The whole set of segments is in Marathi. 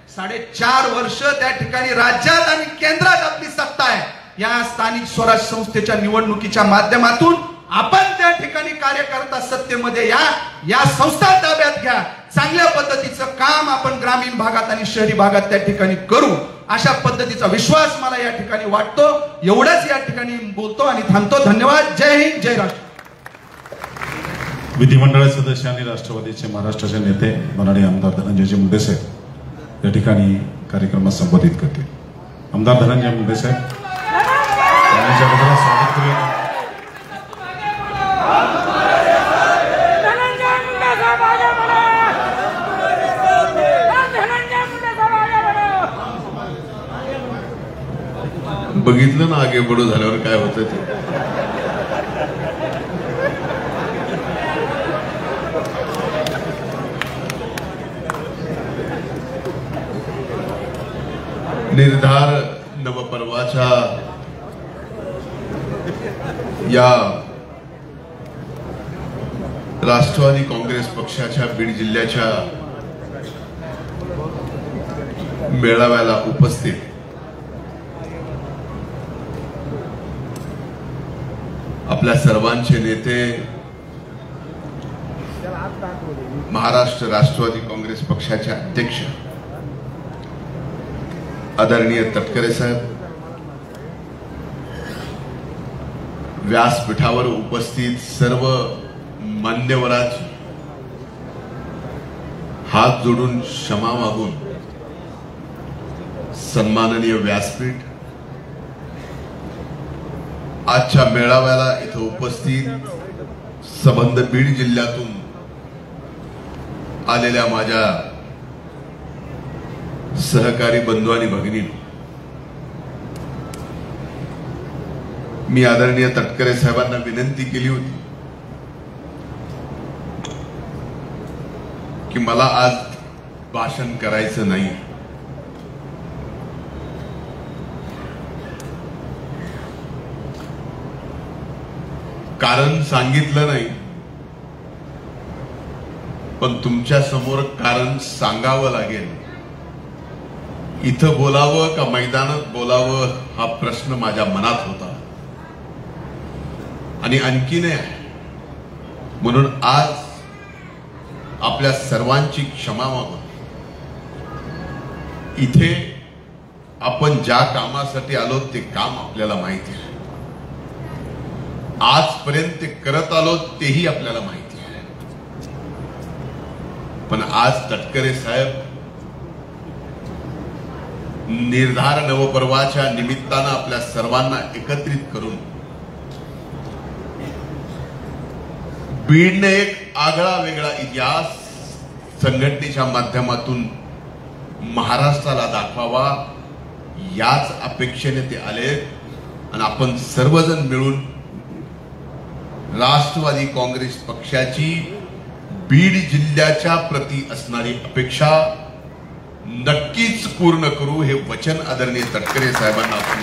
4.5 वर्ष त्या ठिकाणी राज्यात आणि केंद्रात आपली सत्ता आहे. या स्थानिक स्वराज संस्थेच्या निवडणुकीच्या माध्यमातून आपण त्या ठिकाणी कार्यकर्ता सत्तेमध्ये या संस्था ताब्यात घ्या. चांगल्या पद्धतीचं काम आपण ग्रामीण भागात आणि शहरी भागात त्या ठिकाणी करू, अशा पद्धतीचा विश्वास मला या ठिकाणी वाटतो. एवढंच या ठिकाणी बोलतो आणि थांबतो. धन्यवाद. जय हिंद, जय राष्ट्र. विधिमंडळ सदस्य आणि राष्ट्रवादीचे महाराष्ट्राचे नेते माननीय आमदार धनंजय मुंडे साहेब या ठिकाणी कार्यक्रमात संबोधित करतील. आमदार धनंजय मुंडे साहेब यांच्याबद्दल स्वागत करूया. बघितलं ना आगे बडो झाल्यावर काय होतं ते. निर्धार नवपर्वाच्या या राष्ट्रवादी काँग्रेस पक्षाच्या बीड जिल्ह्याच्या मेळाव्याला उपस्थित आपल्या सर्वांचे नेते महाराष्ट्र राष्ट्रवादी काँग्रेस पक्षाचे अध्यक्ष आदरणीय तटकरे साहेब, व्यासपीठावर उपस्थित सर्व मान्यवरांची हात जोडून क्षमा मागून सन्माननीय व्यासपीठ, आजच्या मेळाव्याला इथं उपस्थित संबंध बीड जिल्ह्यातून आलेल्या माझ्या सहकारी बंधू आणि भगिनींनो, मी आदरणीय तटकरे साहेबांना विनंती केली होती की मला आज भाषण करायचं नाही. कारण सांगितलं नाही, पण तुमच्या समोर कारण सांगावं लागेल. इथं बोलावं का मैदानात बोलावं हा प्रश्न माझ्या मनात होता आणि आणखीन आहे. म्हणून आज आपल्या सर्वांची क्षमा मागून इथे आपण ज्या कामासाठी आलो ते काम आपल्याला माहिती आहे. आजपर्यंत ते करत आलो तेही आपल्याला माहिती आहे. पण आज तटकरे साहेब निर्धार नवपर्वाच्या निमित्तानं आपल्या सर्वांना एकत्रित करून बीडने एक आगळा वेगळा इतिहास संघटनेच्या माध्यमातून महाराष्ट्राला दाखवावा याच अपेक्षेने ते आले. आणि आपण सर्वजण मिळून राष्ट्रवादी काँग्रेस पक्षाची बीड जिल्ह्याच्या प्रती असणारी अपेक्षा नक्कीच पूर्ण करू हे वचन आदरणीय तटकरे साहेबांना आपण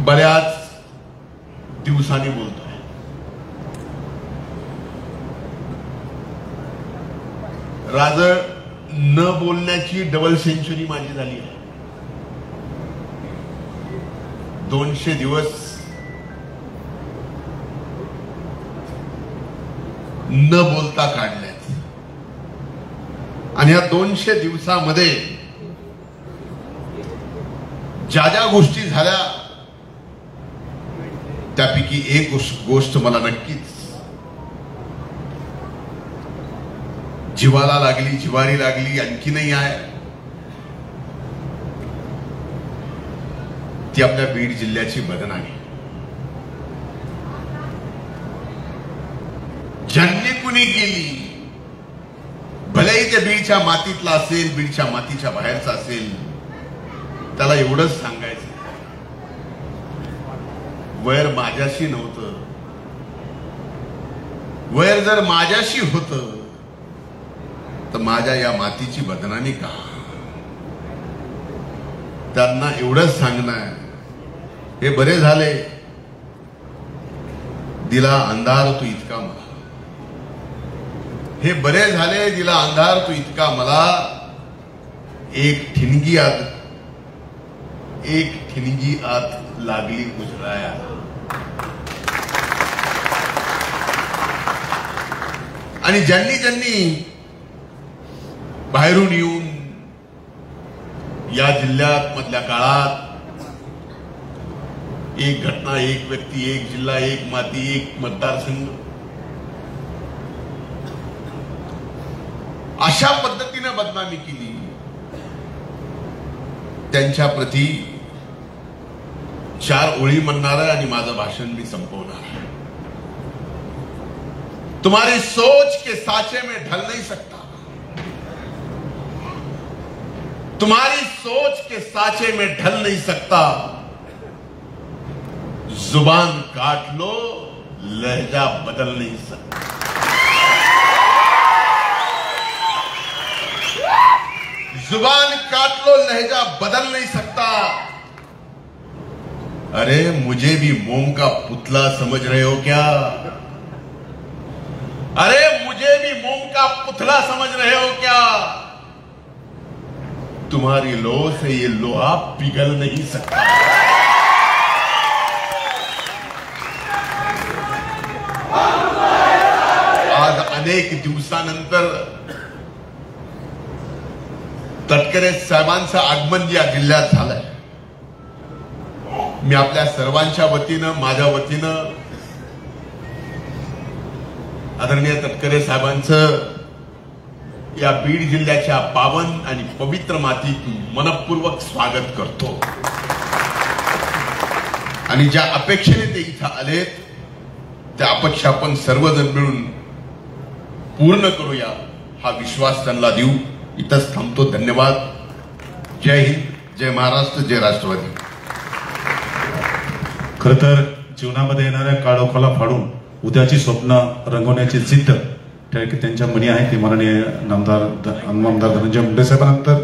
बऱ्याच दिवसांनी बोलतोय. राजळ न बोलण्याची डबल सेंचुरी माझी झाली आहे. 200 दिवस न बोलता काढल्यात आणि या 200 दिवसामध्ये ज्या ज्या गोष्टी झाल्या त्यापैकी एक गोष्ट मला नक्कीच जीवाला लागली, जिवारी लागली, आणखीनही आहे. ती आपल्या बीड जिल्ह्याची बदनामी. ज्यांनी कुणी गेली, भलेही ते बीडच्या मातीतला असेल, बीडच्या मातीच्या बाहेरचा असेल, त्याला एवढंच सांगायचं, वैर माझ्याशी नव्हतं. वैर जर माझ्याशी होतं तर माझ्या या मातीची बदनामी का? त्यांना एवढंच सांगणार, हे बरे झाले, दिला अंधार तू इतका मला. हे बरे झाले दिला अंधार तू इतका मला, एक ठिणगी आत लागली गुजराया. आणि ज्यांनी बाहेरून येऊन या जिल्ह्यात मधल्या काळात एक घटना, एक व्यक्ती, एक जिल्हा, एक माती, एक मतदारसंघ अशा पद्धतीने बदनामी केली, त्यांच्या प्रती 4 ओळी म्हणणार आहे आणि माझं भाषण मी संपवणार आहे. तुम्हारी सोच के साचे में ढल नहीं सकता, तुम्हारी सोच के साचे में ढल नहीं सकता, जुबान काट लो लहजा बदल नहीं सकता. जुबान काट लो लहजा बदल नहीं सकता. अरे मुझे भी मोम का पुतला समझ रहे हो क्या? अरे मुझे भी मोम का पुतला समझ रहे हो क्या? तुम्हारी लो से ये लोहा पिघल नहीं सकता. आज अनेक दिवसानंतर तटकरे साहेबांचं आगमन या जिल्ह्यात झालंय. मी आपल्या सर्वांच्या वतीनं, माझ्या वतीनं आदरणीय तटकरे साहेबांचं या बीड जिल्ह्याच्या पावन आणि पवित्र मातीत मनपूर्वक स्वागत करतो. आणि ज्या अपेक्षेने ते इथं आलेत त्या अपेक्षा आपण सर्वजण मिळून पूर्ण करूया हा विश्वास त्यांना देऊ. इथंच थांबतो. धन्यवाद. जय हिंद, जय महाराष्ट्र, जय राष्ट्रवादी. खर तर जीवनामध्ये येणाऱ्या काळोखाला फाडून उद्याची स्वप्न रंगवण्याची जिद्द त्यांच्या मनी आहे. ते माननीय आमदार धनंजय मुंडे साहेबांनंतर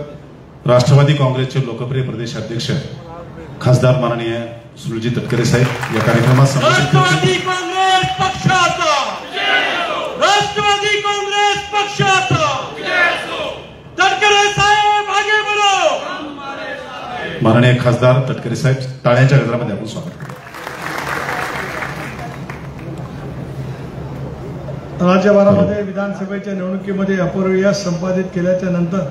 राष्ट्रवादी काँग्रेसचे लोकप्रिय प्रदेश अध्यक्ष खासदार माननीय सुनीलजी तटकरे साहेब या कार्यक्रमात राष्ट्रवादी काँग्रेस पक्षाचा, राष्ट्रवादी काँग्रेस पक्षाचा तटकरे साहेब आगे बढ़ो. माननीय खासदार तटकरे साहेब टाळ्यांच्या गजरामध्ये आपण स्वागत करू. राज्यभरामध्ये विधानसभेच्या निवडणुकीमध्ये अपूर्व यश संपादित केल्याच्या नंतर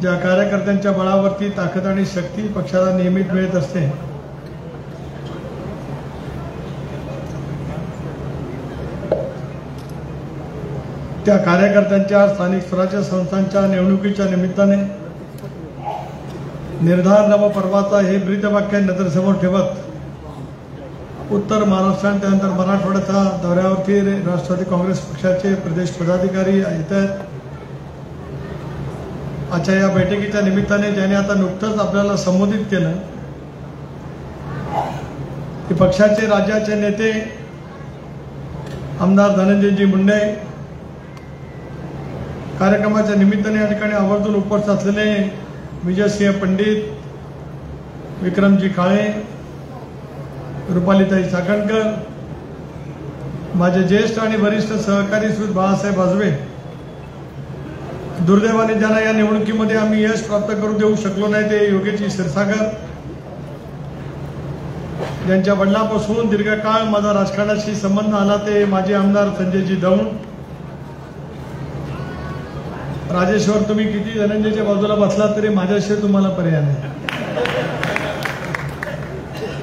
ज्या कार्यकर्त्यांच्या बळावरती ताकद आणि शक्ती पक्षाला नियमित मिळत असते, त्या कार्यकर्त्यांच्या स्थानिक स्वराज्य संस्थांच्या निवडणुकीच्या निमित्ताने निर्धार नव पर्वाचा हे ब्रीदवाक्य नजरेसमोर ठेवत उत्तर महाराष्ट्र आणि त्यानंतर मराठवाड्याच्या दौऱ्यावरती राष्ट्रवादी काँग्रेस पक्षाचे प्रदेश पदाधिकारी येत आहेत. आजच्या या बैठकीच्या निमित्ताने ज्याने आता नुकतंच आपल्याला संबोधित केलं की पक्षाचे राज्याचे नेते आमदार धनंजयजी मुंडे कार्यक्रमाच्या निमित्ताने या ठिकाणी आवर्जून उपस्थित असलेले विजयसिंह पंडित, विक्रमजी काळे, रुपालीताई चाकणकर, माझे ज्येष्ठ आणि वरिष्ठ सहकारी श्री बाळासाहेब आजवे, दुर्दैवाने ज्यांना या निवडणुकीमध्ये आम्ही यश प्राप्त करू देऊ शकलो नाही ते योगेश क्षीरसागर, ज्यांच्या वडिलांपासून दीर्घकाळ माझा राजकारणाशी संबंध आला ते माजी आमदार संजयजी दौंड, राजेश्वर तुम्ही किती धनंजयच्या बाजूला बसला तरी माझ्याशिवाय तुम्हाला पर्याय नाही.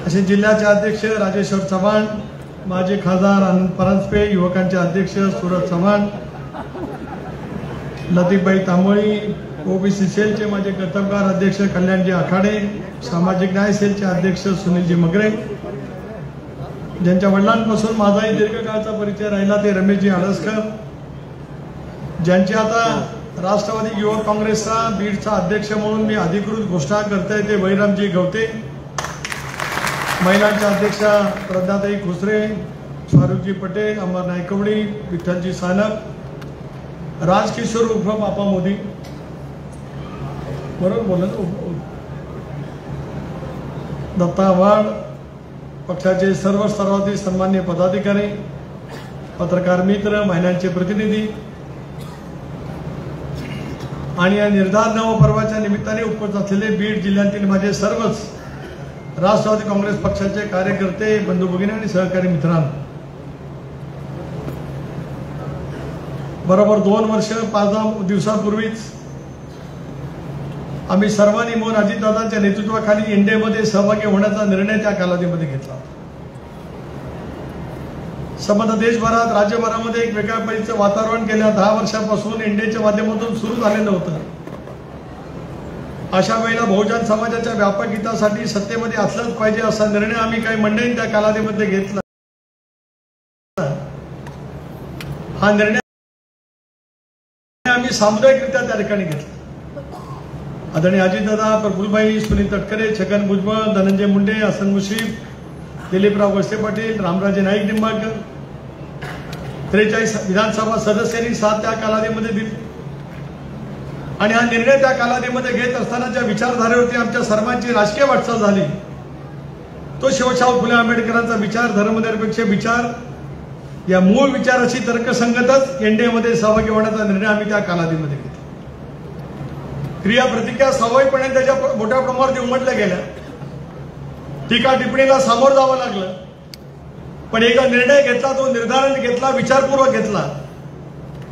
असे जिल्ह्याचे अध्यक्ष राजेश्वर चव्हाण, माजी खासदार आनंद परांजपे, युवकांचे अध्यक्ष सुरज चव्हाण, लतीफबाई तांबोळी, ओबीसी सेलचे माझे कर्तव्यकार अध्यक्ष कल्याणजी आखाडे, सामाजिक न्याय सेलचे अध्यक्ष सुनीलजी मगरे, ज्यांच्या वडिलांपासून माझाही दीर्घकाळचा परिचय राहिला ते रमेशजी आडसकर, ज्यांची आता राष्ट्रवादी युवक काँग्रेसचा बीडचा अध्यक्ष म्हणून मी अधिकृत घोषणा करताय ते वैरामजी गवते, महिलांच्या अध्यक्षा प्रज्ञाताई खुसरे, फारुखजी पटेल, अमर नायकवडी, विठ्ठलजी सानप, राजकिशोर उर्फ बापा मोदी, बरोबर बोलत, दत्ता आव्हाड, पक्षाचे सर्व स्तरावरील सन्मान्य पदाधिकारी, पत्रकार मित्र, महिलांचे प्रतिनिधी आणि या निर्धार नवपर्वाच्या निमित्ताने उपस्थित असलेले बीड जिल्ह्यातील माझे सर्वच राष्ट्रवादी काँग्रेस पक्षाचे कार्यकर्ते, बंधू भगिनी आणि सहकारी मित्रांनो, बरोबर 2 वर्ष 5 दिवसापूर्वीच आम्ही सर्वांनी मिळून अजितदादांच्या नेतृत्वाखाली एनडीएमध्ये सहभागी होण्याचा निर्णय त्या कालावधीमध्ये घेतला. संपूर्ण देशभरात, राज्यभरामध्ये एक वेगळ्या पद्धतीचं वातावरण गेल्या 10 वर्षापासून एनडीएच्या माध्यमातून सुरू झालेलं होतं. अशा वेळेला बहुजन समाजाच्या व्यापक हितासाठी सत्तेमध्ये असलंच पाहिजे असा निर्णय आम्ही काही मंडळींनी त्या कालावधीमध्ये घेतला. हा निर्णय आम्ही सामुदायिकरित्या त्या ठिकाणी घेतला. आदरणीय अजितदादा, प्रफुल्लभाई, सुनील तटकरे, छगन भुजबळ, धनंजय मुंडे, हसन मुश्रीफ, दिलीपराव वळसे पाटील, रामराजे नाईक निंबाळकर, 43 विधानसभा सदस्यांनी साथ त्या कालावधीमध्ये दिली. आणि हा निर्णय त्या कालावधीमध्ये घेत असताना ज्या विचारधारेवरती आमच्या सर्वांची राजकीय वाटचाल झाली तो शिवशाहू फुले आंबेडकरांचा विचार, धर्मनिरपेक्ष विचार, या मूळ विचाराशी तर्कसंगतच एनडीएमध्ये सहभागी होण्याचा निर्णय आम्ही त्या कालावधीमध्ये घेतला. क्रिया प्रतिक्रिया स्वाभाविकपणे त्याच्या मोठ्या प्रमाणात उमटल्या गेल्या. टीका टिप्पणीला सामोरं जावं लागलं. पण एक निर्णय घेतला, तो निर्धारण घेतला, विचारपूर्वक घेतला,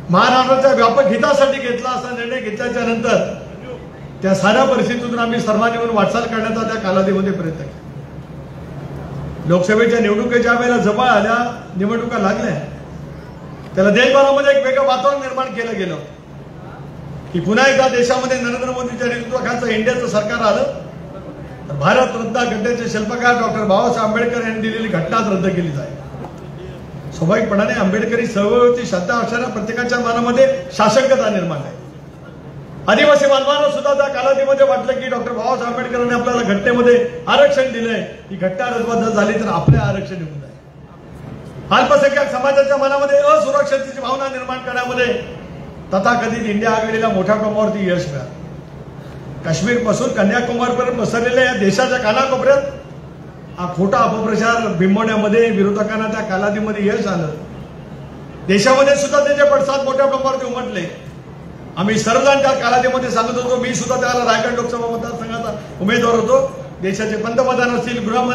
महाराष्ट्राच्या व्यापक हितासाठी घेतला. असा निर्णय घेतल्याच्या नंतर त्या साऱ्या परिस्थितीतून आम्ही सर्वांनी मिळून वाटचाल करण्याचा त्या कालावधीमध्ये प्रयत्न केला. लोकसभेच्या निवडणुकीच्या वेळेला जवळ आल्या, निवडणुका लागल्या, त्याला देशभरामध्ये एक वेगळं वातावरण निर्माण केलं गेलं की पुन्हा एकदा देशामध्ये नरेंद्र मोदींच्या नेतृत्वाखालचं इंडियाचं सरकार आलं तर भारत रत्न घटनेचे शिल्पकार डॉक्टर बाबासाहेब आंबेडकर यांनी दिलेली घटनाच रद्द केली जाईल. स्वाभाविकपणाने आंबेडकरी चळवळीची श्रद्धा असणाऱ्या प्रत्येकाच्या मनामध्ये शासकता निर्माण आहे. आदिवासी बांधवांना सुद्धा त्या कालावधीमध्ये वाटलं की डॉक्टर बाबासाहेब आंबेडकरांनी आपल्याला घटनेमध्ये आरक्षण दिलंय, ही घटना रद्द झाली तर आपले आरक्षण येऊन जाईल. अल्पसंख्याक समाजाच्या मनामध्ये असुरक्षिततेची भावना निर्माण करण्यामध्ये तथाकथित इंडिया आघाडीला मोठ्या प्रमाणावरती यश मिळालं. काश्मीर पासून कन्याकुमारीपर्यंत पसरलेल्या या देशाच्या कानाकोपऱ्यात हा खोटा अपप्रचार बिंबवण्यामध्ये विरोधकांना त्या कालावधीमध्ये यश आलं. देशामध्ये सुद्धा त्याचे पडसाद मोठ्या प्रमाणावरती उमटले. आम्ही सर्वजण त्या कालावधीमध्ये सांगत होतो, मी सुद्धा त्याला रायगड लोकसभा मतदारसंघाचा उमेदवार होतो. देशाचे पंतप्रधान असतील, गृहमंत्री